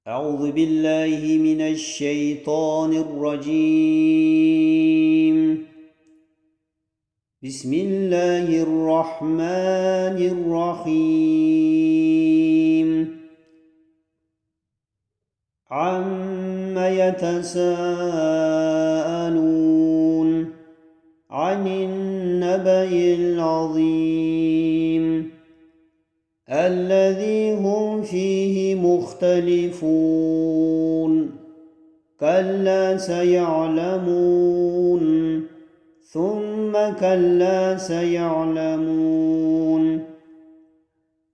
أعوذ بالله من الشيطان الرجيم. بسم الله الرحمن الرحيم. عم يتساءلون عن النبأ العظيم الذي هم فيه مختلفون كلا سيعلمون ثم كلا سيعلمون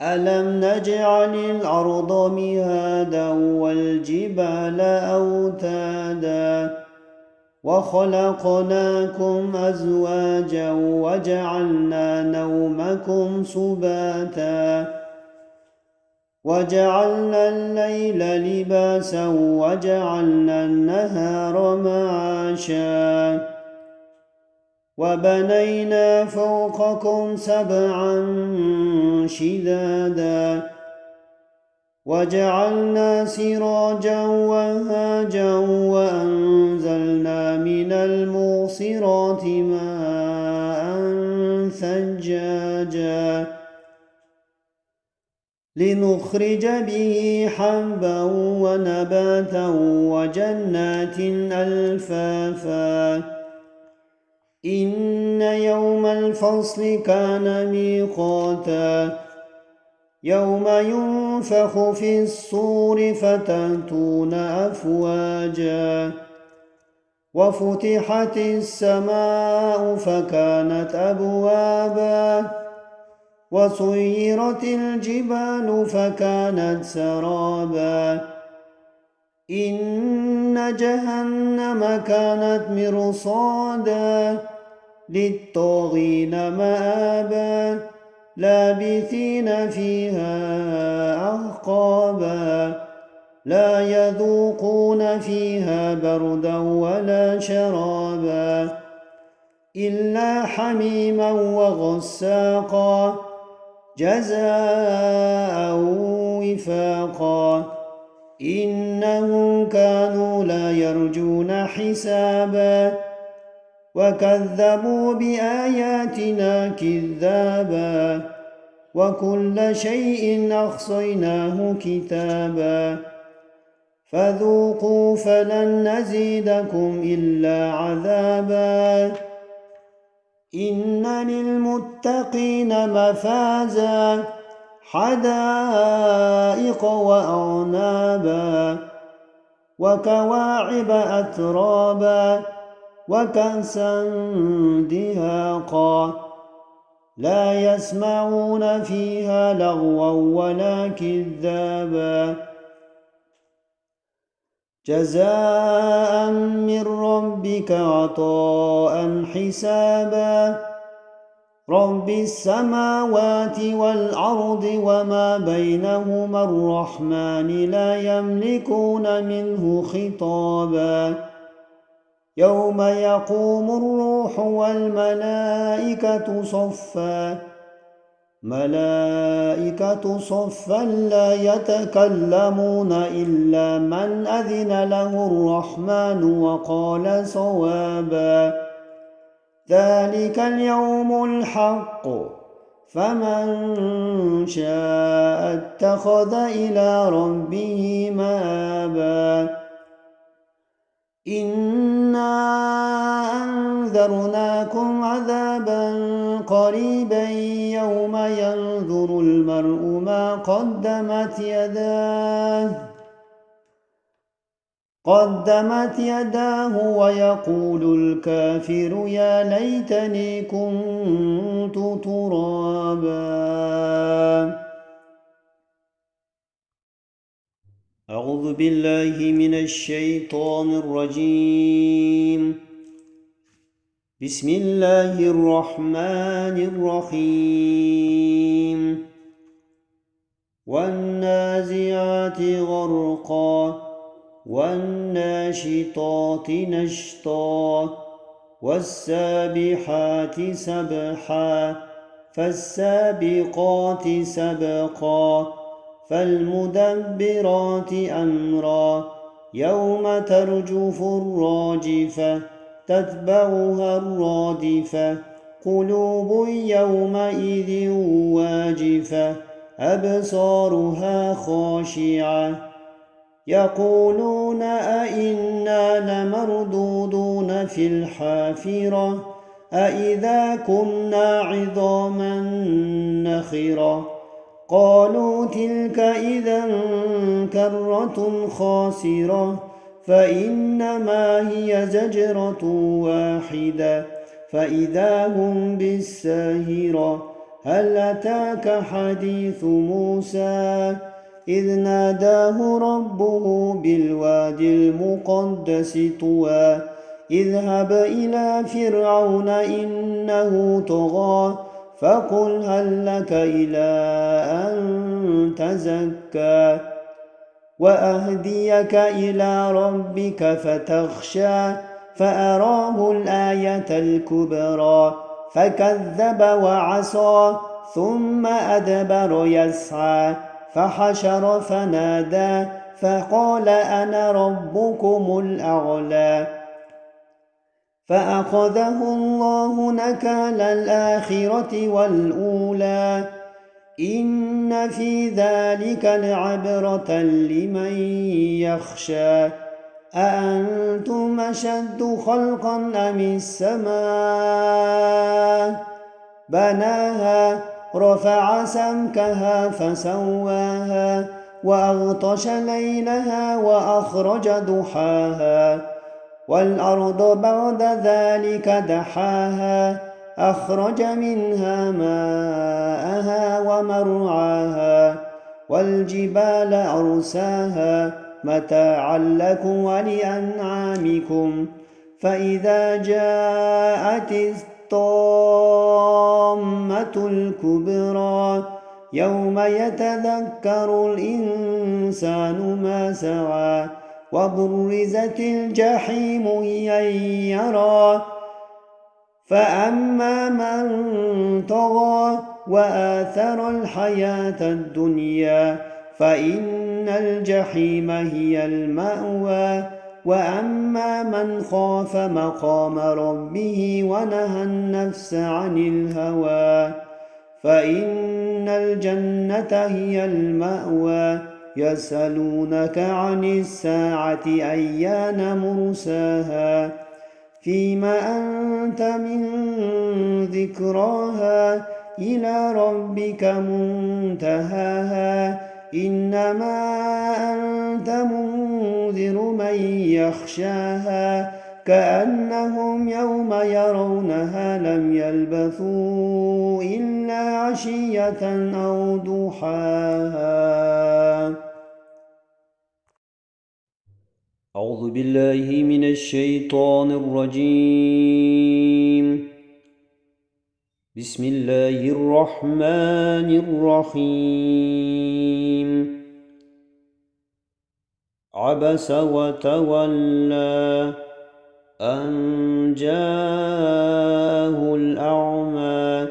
ألم نجعل الأرض مهادا والجبال أوتادا وخلقناكم أزواجا وجعلنا نومكم سباتا وجعلنا الليل لباسا وجعلنا النهار معاشا وبنينا فوقكم سبعا شدادا وجعلنا سراجا وهاجا وأنزلنا من المعصرات ماء ثجاجا لنخرج به حبا ونباتا وجنات ألفافا إن يوم الفصل كان ميقاتا يوم ينفخ في الصور فتأتون أفواجا وفتحت السماء فكانت أبوابا وسيرت الجبال فكانت سرابا إن جهنم كانت مرصادا للطاغين مآبا لابثين فيها أحقابا لا يذوقون فيها بردا ولا شرابا إلا حميما وغساقا جزاء وفاقا إنهم كانوا لا يرجون حسابا وكذبوا بآياتنا كذابا وكل شيء أحصيناه كتابا فذوقوا فلن نزيدكم إلا عذابا إن للمتقين مفازا حدائق وأعنابا وكواعب أترابا وكأسا دهاقا لا يسمعون فيها لغوا ولا كذابا جزاء من ربك عطاء حسابا رب السماوات والأرض وما بينهما الرحمن لا يملكون منه خطابا يوم يقوم الروح والملائكة صفا ملائكة صفا لا يتكلمون إلا من أذن له الرحمن وقال صوابا ذلك اليوم الحق فمن شاء اتخذ إلى ربه مآبا إنا أنذرناكم عذابا قريبا يوم ينظر المرء ما قدمت يداه ويقول الكافر يا ليتني كنت ترابا. أعوذ بالله من الشيطان الرجيم. بسم الله الرحمن الرحيم. والنازعات غرقا والناشطات نشطا والسابحات سبحا فالسابقات سبقا فالمدبرات أمرا يوم ترجف الراجفة تتبعها الرادفة قلوب يومئذ واجفة أبصارها خاشعة يقولون أئنا لمردودون في الحافرة أئذا كنا عظاما نخرة قالوا تلك إذا كرة خاسرة فإنما هي زجرة واحدة فإذا هم بالساهرة هل أتاك حديث موسى إذ ناداه ربه بالوادي المقدس طوى اذهب إلى فرعون إنه طغى فقل هل لك إلى أن تزكى وأهديك إلى ربك فتخشى فأراه الآية الكبرى فكذب وعصى ثم أدبر يسعى فحشر فنادى فقال أنا ربكم الأعلى فأخذه الله نكال الآخرة والأولى إن في ذلك لعبرة لمن يخشى أأنتم أشد خلقا أم السماء بناها رفع سمكها فسواها وأغطش ليلها وأخرج ضحاها والأرض بعد ذلك دحاها أخرج منها ماءها ومرعاها والجبال أرساها متاعا لكم ولأنعامكم فإذا جاءت الطامة الكبرى يوم يتذكر الإنسان ما سعى وبرزت الجحيم لمن يرى فأما من طغى وآثر الحياة الدنيا فإن الجحيم هي المأوى وأما من خاف مقام ربه ونهى النفس عن الهوى فإن الجنة هي المأوى يسألونك عن الساعة أيان مرساها فيما أنت من ذكراها إلى ربك منتهاها إنما أنت منذر من يخشاها كأنهم يوم يرونها لم يلبثوا إلا عشية أو ضحاها أعوذ بالله من الشيطان الرجيم بسم الله الرحمن الرحيم عبس وتولى أن جاءه الأعمى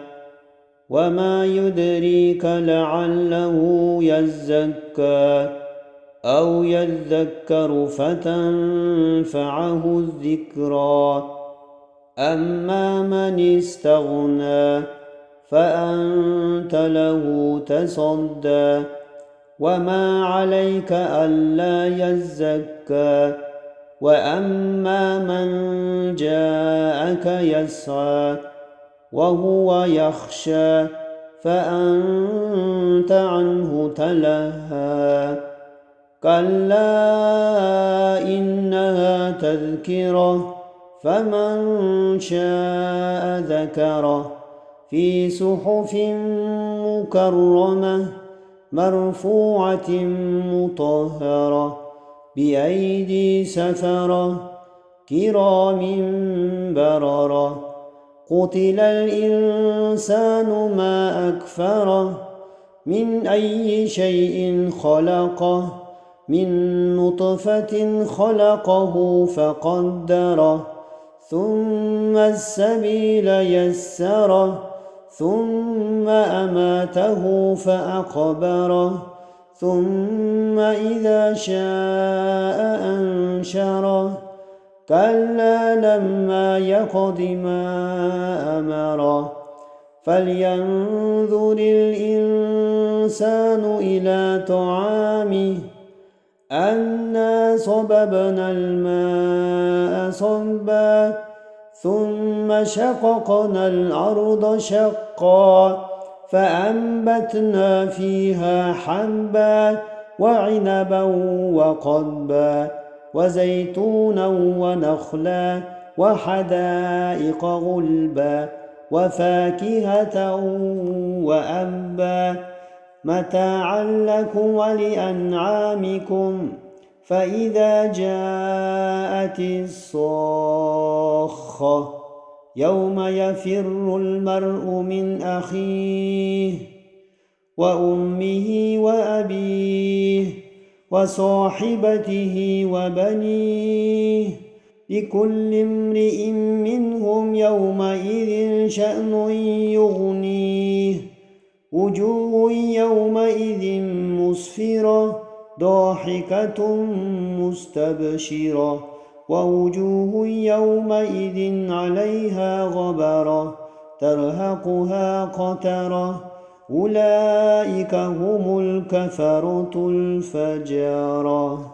وما يدريك لعله يزكى أو يذكر فتنفعه الذكرى أما من استغنى فأنت له تصدى وما عليك ألا يزكى وأما من جاءك يسعى وهو يخشى فأنت عنه تلهى كلا إنها تذكرة فمن شاء ذكره في صحف مكرمة مرفوعة مطهرة بأيدي سفرة كرام بررة قتل الإنسان ما أكفره من أي شيء خلقه من نطفة خلقه فقدره ثم السبيل يسره ثم أماته فأقبره ثم إذا شاء أنشره كلا لما يقض ما أمره فلينظر الإنسان إلى طعامه أنا صببنا الماء صبا ثم شققنا الأرض شقا فأنبتنا فيها حبا وعنبا وقضبا وزيتونا ونخلا وحدائق غلبا وفاكهة وأبا متاعا لكم ولأنعامكم فإذا جاءت الصاخة يوم يفر المرء من أخيه وأمه وأبيه وصاحبته وبنيه لكل امرئ منهم يومئذ شأن يغنيه وجوه يومئذ مسفرة ضاحكة مستبشرة ووجوه يومئذ عليها غبرة ترهقها قترة أولئك هم الكفرة الفجرة.